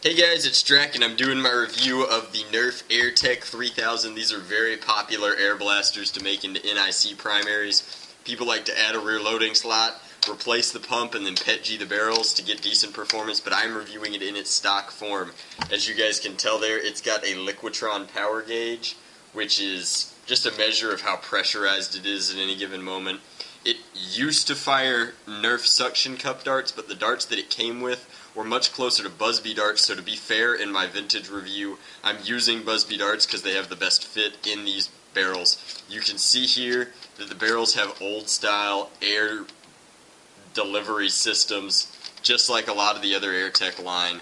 Hey guys, it's Drac and I'm doing my review of the Nerf AirTech 3000. These are very popular air blasters to make into NIC primaries. People like to add a rear loading slot, replace the pump, and then PETG the barrels to get decent performance, but I'm reviewing it in its stock form. As you guys can tell there, it's got a Liquitron power gauge, which is just a measure of how pressurized it is at any given moment. It used to fire Nerf suction cup darts, but the darts that it came with were much closer to Busby darts, so to be fair, in my vintage review, I'm using Busby darts because they have the best fit in these barrels. You can see here that the barrels have old-style air delivery systems, just like a lot of the other AirTech line.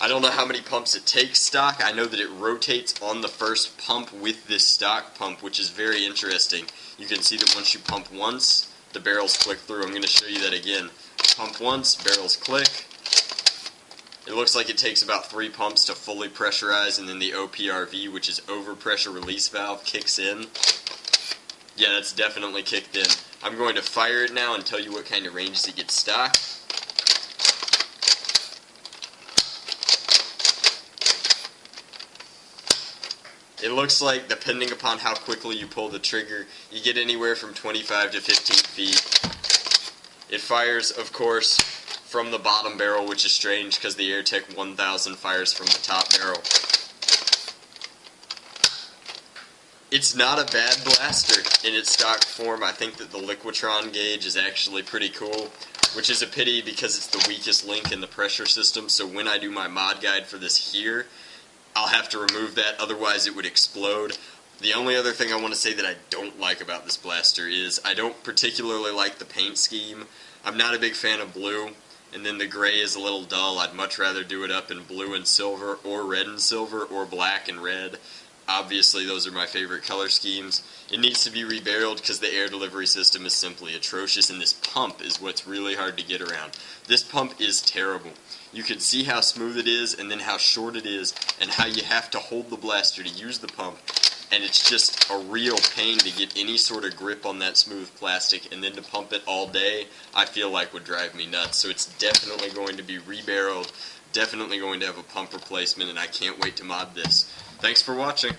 I don't know how many pumps it takes stock. I know that it rotates on the first pump with this stock pump, which is very interesting. You can see that once you pump once, the barrels click through. I'm going to show you that again. Pump once, barrels click. It looks like it takes about 3 pumps to fully pressurize, and then the OPRV, which is overpressure release valve, kicks in. Yeah, that's definitely kicked in. I'm going to fire it now and tell you what kind of ranges it gets stock. It looks like, depending upon how quickly you pull the trigger, you get anywhere from 25 to 15 feet. It fires, of course, from the bottom barrel, which is strange because the AirTech 1000 fires from the top barrel. It's not a bad blaster in its stock form. I think that the Liquitron gauge is actually pretty cool, which is a pity because it's the weakest link in the pressure system, so when I do my mod guide for this here, I'll have to remove that, otherwise it would explode. The only other thing I want to say that I don't like about this blaster is I don't particularly like the paint scheme. I'm not a big fan of blue, and then the gray is a little dull. I'd much rather do it up in blue and silver, or red and silver, or black and red. Obviously, those are my favorite color schemes. It needs to be rebarreled because the air delivery system is simply atrocious, and this pump is what's really hard to get around. This pump is terrible. You can see how smooth it is, and then how short it is, and how you have to hold the blaster to use the pump. And it's just a real pain to get any sort of grip on that smooth plastic, and then to pump it all day, I feel like would drive me nuts. So it's definitely going to be rebarreled, definitely going to have a pump replacement, and I can't wait to mod this. Thanks for watching.